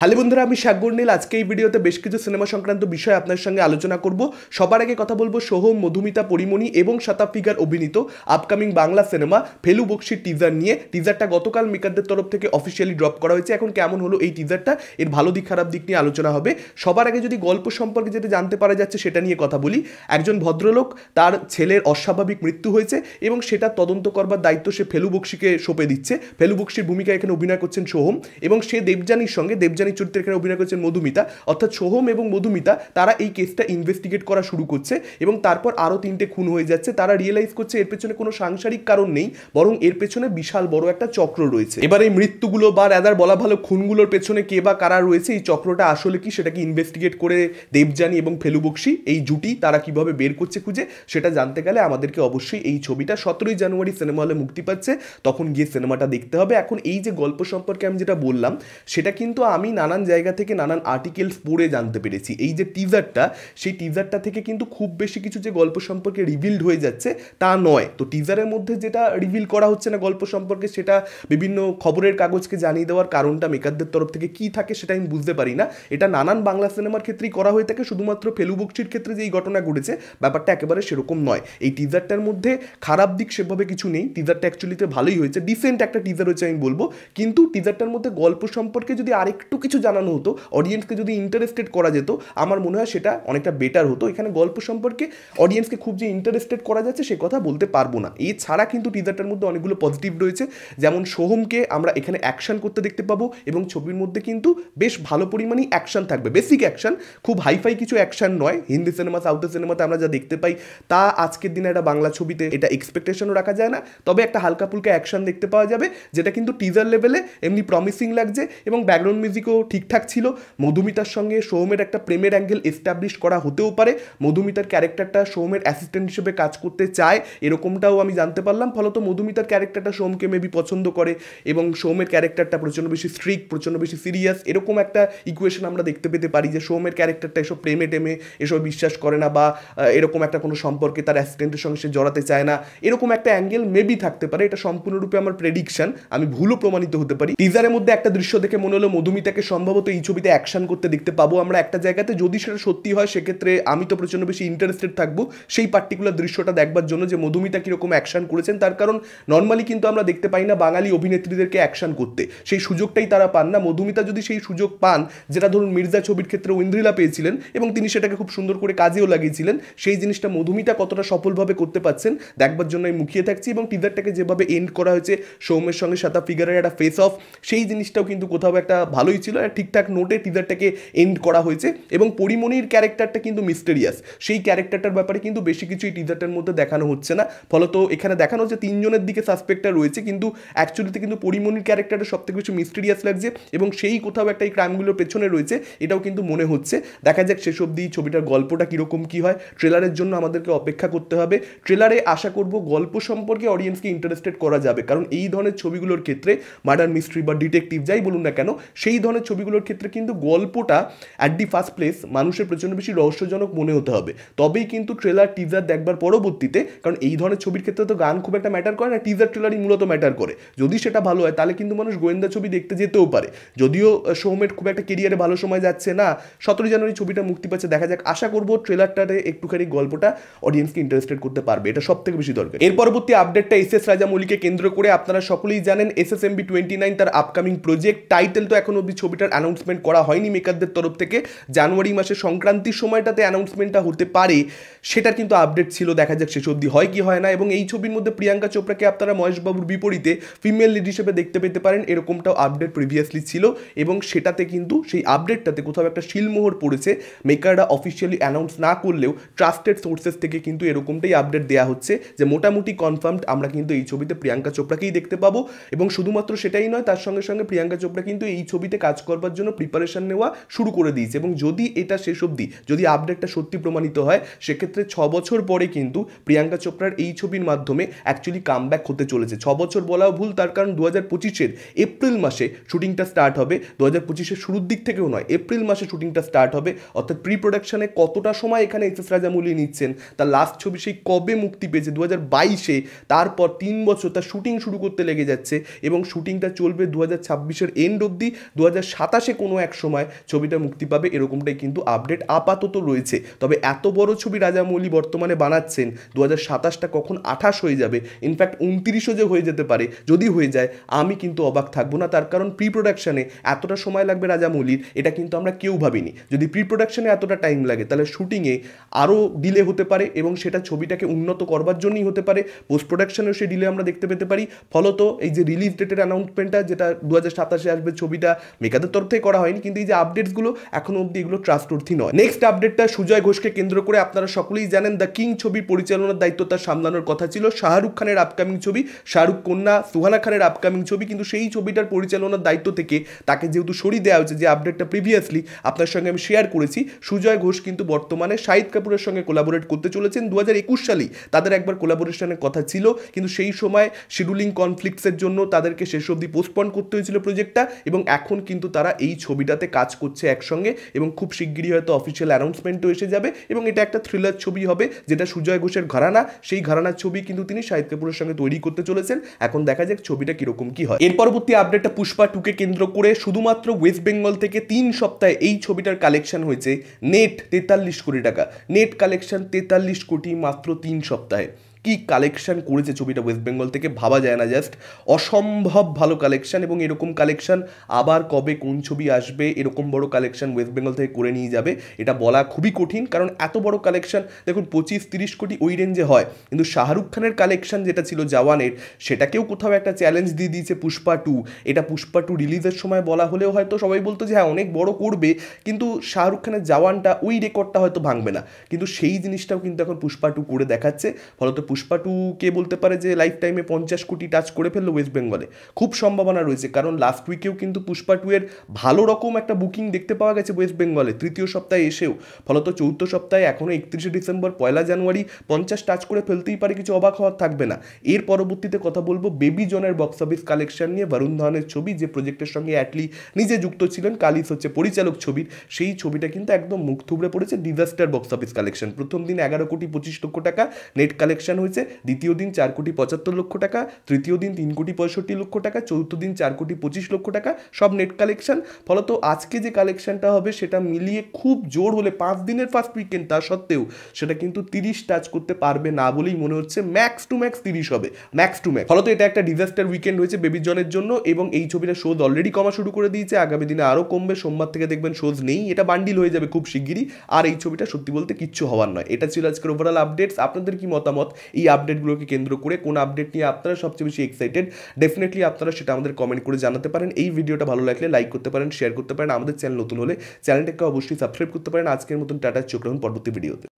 Hello বন্ধুরা, আমি সাগর নীল। আজকে এই ভিডিওতে বেশ কিছু সিনেমা সংক্রান্ত বিষয় আপনার সঙ্গে আলোচনা করব। সবার আগে কথা বলবো সোহম, মধুমিতা পরিমণি এবং শতাব ফিগার অভিনীত আপকামিং বাংলা সিনেমা ফেলু বক্সির টিজার নিয়ে। টিজারটা গতকাল মেকারদের তরফ থেকে অফিসিয়ালি ড্রপ করা হয়েছে। এখন কেমন হলো এই টিজারটা, এর ভালো দিক খারাপ দিক নিয়ে আলোচনা হবে। সবার আগে যদি গল্প সম্পর্কে যেটা জানতে পারা যাচ্ছে সেটা নিয়ে কথা বলি। একজন ভদ্রলোক, তার ছেলের অস্বাভাবিক মৃত্যু হয়েছে এবং সেটা তদন্ত করবার দায়িত্ব সে ফেলু বক্সিকে সঁপে দিচ্ছে। ফেলু বক্সির ভূমিকা এখানে অভিনয় করছেন সোহম এবং সে দেবযানীর সঙ্গে দেবযানী চরিত্রে এখানে অভিনয় করছেন মধুমিতা। অর্থাৎ সোহম এবং মধুমিতা তারা এই কেসটা ইনভেস্টিগেট করা শুরু করছে এবং তারপর আরও 3টে খুন হয়ে যাচ্ছে। তারা রিয়েলাইজ করছে এর পেছনে কোনো সাংসারিক কারণ নেই, বরং এর পেছনে বিশাল বড় একটা চক্র রয়েছে। এবার এই মৃত্যুগুলো বা রাদার বলা ভালো খুনগুলোর পেছনে কে বা কারা রয়েছে, এই চক্রটা আসলে কি, সেটাকে ইনভেস্টিগেট করে দেবযানী এবং ফেলু বক্সি এই জুটি তারা কিভাবে বের করছে খুঁজে, সেটা জানতে গেলে আমাদেরকে অবশ্যই এই ছবিটা 17ই জানুয়ারি সিনেমা হলে মুক্তি পাচ্ছে, তখন গিয়ে সিনেমাটা দেখতে হবে। এখন এই যে গল্প সম্পর্কে আমি যেটা বললাম, সেটা কিন্তু আমি নানান জায়গা থেকে নানান আর্টিকেলস পড়ে জানতে পেরেছি। এই যে টিজারটা, সেই টিজারটা থেকে কিন্তু খুব বেশি কিছু যে গল্প সম্পর্কে রিভিলড হয়ে যাচ্ছে তা নয়। তো টিজারের মধ্যে যেটা রিভিল করা হচ্ছে না গল্প সম্পর্কে, সেটা বিভিন্ন খবরের কাগজকে জানিয়ে দেওয়ার কারণটা মেকারদের তরফ থেকে কি থাকে সেটা আমি বুঝতে পারি না। এটা নানান বাংলা সিনেমার ক্ষেত্রেই করা হয়ে থাকে, শুধুমাত্র ফেলু বক্সির ক্ষেত্রে যে এই ঘটনা ঘটেছে ব্যাপারটা একেবারে সেরকম নয়। এই টিজারটার মধ্যে খারাপ দিক সেভাবে কিছু নেই, টিজারটা অ্যাকচুয়ালিতে ভালোই হয়েছে, ডিসেন্ট একটা টিজার হয়েছে আমি বলবো। কিন্তু টিজারটার মধ্যে গল্প সম্পর্কে যদি আরেকটু কিছু জানানো হতো, অডিয়েন্সকে যদি ইন্টারেস্টেড করা যেত, আমার মনে হয় সেটা অনেকটা বেটার হতো। এখানে গল্প সম্পর্কে অডিয়েন্সকে খুব যে ইন্টারেস্টেড করা যাচ্ছে সে কথা বলতে পারবো না। এছাড়া কিন্তু টিজারটার মধ্যে অনেকগুলো পজিটিভ রয়েছে, যেমন সোহমকে আমরা এখানে অ্যাকশন করতে দেখতে পাবো এবং ছবির মধ্যে কিন্তু বেশ ভালো পরিমাণেই অ্যাকশন থাকবে, বেসিক অ্যাকশন, খুব হাইফাই কিছু অ্যাকশন নয়। হিন্দি সিনেমা, সাউথের সিনেমাতে আমরা যা দেখতে পাই তা আজকের দিনে একটা বাংলা ছবিতে এটা এক্সপেকটেশনও রাখা যায় না। তবে একটা হালকা ফুলকা অ্যাকশন দেখতে পাওয়া যাবে, যেটা কিন্তু টিজার লেভেলে এমনি প্রমিসিং লাগছে এবং ব্যাকগ্রাউন্ড মিউজিকও ঠিকঠাক ছিল। মধুমিতার সঙ্গে সোহমের একটা প্রেমের অ্যাঙ্গেল এস্টাবলিশ করা হতেও পারে। মধুমিতার ক্যারেক্টারটা সোহমের অ্যাসিস্ট্যান্ট হিসেবে কাজ করতে চায় এরকমটাও আমি জানতে পারলাম। ফলত মধুমিতার ক্যারেক্টারটা সোহমকে মেবি পছন্দ করে এবং সোহমের ক্যারেক্টারটা প্রচণ্ড বেশি স্ট্রিক্ট, প্রচণ্ড বেশি সিরিয়াস, এরকম একটা ইকুয়েশন আমরা দেখতে পেতে পারি যে সোহমের ক্যারেক্টারটা এসব প্রেমে টেমে এসব বিশ্বাস করে না বা এরকম একটা কোনো সম্পর্কে তার অ্যাসিস্ট্যান্টের সঙ্গে সে জড়াতে চায় না, এরকম একটা অ্যাঙ্গেল মেবি থাকতে পারে। এটা সম্পূর্ণরূপে আমার প্রেডিকশন, আমি ভুলও প্রমাণিত হতে পারি। টিজারের মধ্যে একটা দৃশ্য দেখে মনে হলো মধুমিতাকে সম্ভবত এই ছবিতে অ্যাকশন করতে দেখতে পাবো আমরা একটা জায়গাতে। যদি সেটা সত্যি হয় সেক্ষেত্রে আমি তো প্রচণ্ড বেশি ইন্টারেস্টেড থাকবো সেই পার্টিকুলার দৃশ্যটা দেখবার জন্য, যে মধুমিতা কীরকম অ্যাকশন করেছেন। তার কারণ নর্মালি কিন্তু আমরা দেখতে পাই না বাঙালি অভিনেত্রীদেরকে অ্যাকশন করতে, সেই সুযোগটাই তারা পান না। মধুমিতা যদি সেই সুযোগ পান, যেটা ধরুন মির্জা ছবির ক্ষেত্রে ঐন্দ্রিলা পেয়েছিলেন এবং তিনি সেটাকে খুব সুন্দর করে কাজেও লাগিয়েছিলেন, সেই জিনিসটা মধুমিতা কতটা সফলভাবে করতে পারছেন দেখবার জন্য আমি মুখিয়ে থাকছি। এবং টিজারটাকে যেভাবে এন্ড করা হয়েছে সৌমের সঙ্গে শতাব ফিগারের একটা ফেস অফ, সেই জিনিসটাও কিন্তু কোথাও একটা ভালোই ছিল, ঠিকঠাক নোটে টিজারটাকে এন্ড করা হয়েছে। এবং পরিমণির ক্যারেক্টারটা কিন্তু মিস্টেরিয়াস, সেই ক্যারেক্টারটার ব্যাপারে কিন্তু বেশি কিছু এই টিজারটার মধ্যে দেখানো হচ্ছে না। ফলত এখানে দেখানো হচ্ছে 3 জনের দিকে সাসপেক্টটা রয়েছে, কিন্তু অ্যাকচুয়ালিতে কিন্তু পরিমণির ক্যারেক্টারটা সব থেকে বেশি মিস্টেরিয়াস লাগছে এবং সেই কোথাও একটা এই ক্রাইমগুলোর পেছনে রয়েছে এটাও কিন্তু মনে হচ্ছে। দেখা যাক শেষ অবধি ছবিটার গল্পটা কীরকম কী হয়। ট্রেলারের জন্য আমাদেরকে অপেক্ষা করতে হবে। ট্রেলারে আশা করব গল্প সম্পর্কে অডিয়েন্সকে ইন্টারেস্টেড করা যাবে, কারণ এই ধরনের ছবিগুলোর ক্ষেত্রে মার্ডার মিস্ট্রি বা ডিটেকটিভ যাই বলুন না কেন, সেই ধরনের ছবিগুলোর ক্ষেত্রে কিন্তু গল্পটা অ্যাট দি ফার্স্ট প্লেস মানুষের প্রচণ্ড বেশি রহস্যজনক মনে হতে হবে, তবেই কিন্তু ট্রেলার টিজার দেখবার পরবর্তীতে, কারণ এই ধরনের ছবির ক্ষেত্রে তো গান খুব একটা ম্যাটার করে না, টিজার ট্রেলারই মূলত ম্যাটার করে। যদি সেটা ভালো হয় তাহলে কিন্তু মানুষ গোয়েন্দা ছবি দেখতে যেতেও পারে। যদিও সোহমের খুব একটা কেরিয়ারে ভালো সময় যাচ্ছে না, 17 জানুয়ারি ছবিটা মুক্তি পাচ্ছে, দেখা যাক। আশা করবো ট্রেলারটাতে একটুখানি গল্পটা অডিয়েন্সকে ইন্টারেস্টেড করতে পারবে, এটা সব থেকে বেশি দরকার। এর পরবর্তী আপডেটটা এস রাজামৌলিকে কেন্দ্র করে। আপনারা সকলেই জানেন SSMB 29 তার আপকামিং প্রজেক্ট। টাইটেল তো এখন অবধি ছবিটার অ্যানাউন্সমেন্ট করা হয়নি মেকারদের তরফ থেকে। জানুয়ারি মাসে সংক্রান্তির সময়টাতে অ্যানাউন্সমেন্টটা হতে পারে, সেটার কিন্তু আপডেট ছিল, দেখা যাক শেষ অবধি হয় কি হয় না। এবং এই ছবির মধ্যে প্রিয়াঙ্কা চোপড়াকে আপনারা মহেশবাবুর বিপরীতে ফিমেল লিড হিসেবে দেখতে পেতে পারেন, এরকমটাও আপডেট প্রিভিয়াসলি ছিল। এবং সেটাতে কিন্তু সেই আপডেটটাতে কোথাও একটা শিলমোহর পড়েছে, মেকাররা অফিসিয়ালি অ্যানাউন্স না করলেও ট্রাস্টেড সোর্সেস থেকে কিন্তু এরকমটাই আপডেট দেওয়া হচ্ছে যে মোটামুটি কনফার্মড আমরা কিন্তু এই ছবিতে প্রিয়াঙ্কা চোপড়াকেই দেখতে পাবো। এবং শুধুমাত্র সেটাই নয়, তার সঙ্গে সঙ্গে প্রিয়াঙ্কা চোপড়া কিন্তু এই ছবিতে কাজ করবার জন্য প্রিপারেশন নেওয়া শুরু করে দিয়েছে। এবং যদি এটা শেষ অবধি, যদি আপডেটটা সত্যি প্রমাণিত হয়, সেক্ষেত্রে 6 বছর পরে কিন্তু প্রিয়াঙ্কা চোপড়ার এই ছবির মাধ্যমে অ্যাকচুয়ালি কামব্যাক হতে চলেছে। 6 বছর বলাও ভুল, তার কারণ 2025-এর এপ্রিল মাসে শুটিংটা স্টার্ট হবে। 2025-এর শুরুর দিক থেকেও নয়, এপ্রিল মাসে শুটিংটা স্টার্ট হবে। অর্থাৎ প্রি প্রোডাকশনে কতটা সময় এখানে এস রাজামৌলি নিচ্ছেন, তার লাস্ট ছবি সেই কবে মুক্তি পেয়েছে 2022-এ, তারপর 3 বছর তার শুটিং শুরু করতে লেগে যাচ্ছে এবং শুটিংটা চলবে 2026-এর এন্ড অবধি, 2027-এ কোনো এক সময় ছবিটা মুক্তি পাবে, এরকমটাই কিন্তু আপডেট আপাতত রয়েছে। তবে এত বড় ছবি রাজামৌলি বর্তমানে বানাচ্ছেন, 2027টা কখন 28 হয়ে যাবে, ইনফ্যাক্ট 29ও যে হয়ে যেতে পারে, যদি হয়ে যায় আমি কিন্তু অবাক থাকবো না। তার কারণ প্রি প্রোডাকশানে এতটা সময় লাগবে রাজামৌলির, এটা কিন্তু আমরা কেউ ভাবিনি। যদি প্রি প্রোডাকশানে এতটা টাইম লাগে তাহলে শুটিংয়ে আরও ডিলে হতে পারে, এবং সেটা ছবিটাকে উন্নত করবার জন্যই হতে পারে। পোস্ট প্রোডাকশানেও সে ডিলে আমরা দেখতে পেতে পারি। ফলত এই যে রিলিজ ডেটের অ্যানাউন্সমেন্টটা, যেটা 2027-এ আসবে, ছবিটা মেকারদের তরফ থেকে করা হয়নি, কিন্তু এই যে আপডেটসগুলো এখনো অবধি এগুলো ট্রাস্টওর্থি নয়। নেক্সট আপডেটটা সুজয় ঘোষকে কেন্দ্র করে। আপনারা সকলেই জানেন দ্য কিং ছবির পরিচালনার দায়িত্ব তার সামলানোর কথা ছিল। শাহরুখ খানের আপকামিং ছবি, শাহরুখ কন্যা সুহানা খানের আপকামিং ছবি, কিন্তু সেই ছবিটার পরিচালনার দায়িত্ব থেকে তাকে যেহেতু সরিয়ে দেওয়া হয়েছে, যে আপডেটটা প্রিভিয়াসলি আপনার সঙ্গে আমি শেয়ার করেছি, সুজয় ঘোষ কিন্তু বর্তমানে শাহিদ কাপুরের সঙ্গে কোলাবোরেট করতে চলেছেন। 2021 সালেই তাদের একবার কোলাবোরেশনের কথা ছিল, কিন্তু সেই সময় শিডিউলিং কনফ্লিক্টসের জন্য তাদেরকে শেষ অবধি পোস্টপন করতে হয়েছিল প্রজেক্টটা, এবং এখন কিন্তু তারা এই ছবিটাতে কাজ করছে একসঙ্গে, এবং খুব শিগগিরই হয়তো অফিসিয়াল অ্যানাউন্সমেন্টও এসে যাবে। এবং এটা একটা থ্রিলার ছবি হবে, যেটা সুজয় ঘোষের ঘরানা, সেই ঘরানার ছবি কিন্তু তিনি শাহিদ কাপুরের সঙ্গে তৈরি করতে চলেছেন। এখন দেখা যাক ছবিটা কিরকম কি হয়। এর পরবর্তী আপডেটটা পুষ্পা 2কে কেন্দ্র করে। শুধুমাত্র ওয়েস্ট বেঙ্গল থেকে 3 সপ্তাহে এই ছবিটার কালেকশন হয়েছে নেট 43 কোটি টাকা। নেট কালেকশন 43 কোটি মাত্র 3 সপ্তাহে। কি কালেকশন করেছে ছবিটা ওয়েস্ট বেঙ্গল থেকে, ভাবা যায় না, জাস্ট অসম্ভব ভালো কালেকশন। এবং এরকম কালেকশন আবার কবে কোন ছবি আসবে, এরকম বড় কালেকশন ওয়েস্ট বেঙ্গল থেকে করে নিয়ে যাবে, এটা বলা খুবই কঠিন। কারণ এত বড় কালেকশন দেখুন 25-30 কোটি ওই রেঞ্জে হয়, কিন্তু শাহরুখ খানের কালেকশন যেটা ছিল জওয়ানের, সেটাকেও কোথাও একটা চ্যালেঞ্জ দিয়ে দিয়েছে পুষ্পা 2। এটা পুষ্পা 2 রিলিজের সময় বলা হলেও হয়তো সবাই বলতো যে হ্যাঁ অনেক বড় করবে, কিন্তু শাহরুখ খানের জওয়ানটা ওই রেকর্ডটা হয়তো ভাঙবে না। কিন্তু সেই জিনিসটাও কিন্তু এখন পুষ্পা 2 করে দেখাচ্ছে। ফলত পুষ্পা 2 কে বলতে পারে যে লাইফ টাইমে 50 কোটি টাচ করে ফেললো ওয়েস্ট বেঙ্গলে, খুব সম্ভাবনা রয়েছে। কারণ লাস্ট উইকেও কিন্তু পুষ্পা 2 এর ভালো রকম একটা বুকিং দেখতে পাওয়া গেছে ওয়েস্ট বেঙ্গলে, তৃতীয় সপ্তাহে এসেও। ফলত চতুর্থ সপ্তাহে এখনও 31শে ডিসেম্বর, 1 জানুয়ারি 50 টাচ করে ফেলতেই পারে, কিছু অবাক হওয়ার থাকবে না। এর পরবর্তীতে কথা বলবো বেবি জনের বক্স অফিস কালেকশন নিয়ে। বরুণ ধাওয়ানের ছবি, যে প্রজেক্টের সঙ্গে অ্যাটলি নিজে যুক্ত ছিলেন, কালিস হচ্ছে পরিচালক ছবির, সেই ছবিটা কিন্তু একদম মুখ থুবড়ে পড়েছে ডিজাস্টার বক্স অফিস কালেকশন। প্রথম দিন 11 কোটি 25 লক্ষ টাকা নেট কালেকশন হয়েছে, দ্বিতীয় দিন 4 কোটি 75 লক্ষ টাকা, তৃতীয় দিন 3 কোটি 65 লক্ষ টাকা, চতুর্থ দিন 4 কোটি 25 লক্ষ টাকা, সব নেট কালেকশন। ফলত আজকে যে কালেকশনটা হবে সেটা মিলিয়ে খুব জোর হলে 5 দিনের ফার্স্ট উইকেন্ড, তা সত্ত্বেও সেটা কিন্তু 30 টাচ করতে পারবে না বলেই মনে হচ্ছে। ম্যাক্স টু ম্যাক্স 30 হবে, ম্যাক্স টু ম্যাক্স। ফলত এটা একটা ডিজাস্টার উইকেন্ড হয়েছে বেবি জনের জন্য, এবং এই ছবিটা শোজ অলরেডি কমা শুরু করে দিয়েছে, আগামী দিনে আরও কমবে। সোমবার থেকে দেখবেন শোজ নেই, এটা বান্ডিল হয়ে যাবে খুব শিগগিরই। আর এই ছবিটা সত্যি বলতে কিচ্ছু হওয়ার নয়। এটা ছিল আজকের ওভারঅল আপডেটস। আপনাদের কি মতামত এই আপডেটগুলোকে কেন্দ্র করে? কোন আপডেট নিয়ে আপনারা সবচেয়ে বেশি এক্সাইটেড? ডেফিনেটলি আপনারা সেটা আমাদের কমেন্ট করে জানাতে পারেন। এই ভিডিওটা ভালো লাগলে লাইক করতে পারেন, শেয়ার করতে পারেন। আমাদের চ্যানেল নতুন হলে চ্যানেলটাকে অবশ্যই সাবস্ক্রাইব করতে পারেন। আজকের মতন টাটা, চোখ রাখুন পরবর্তী ভিডিওতে।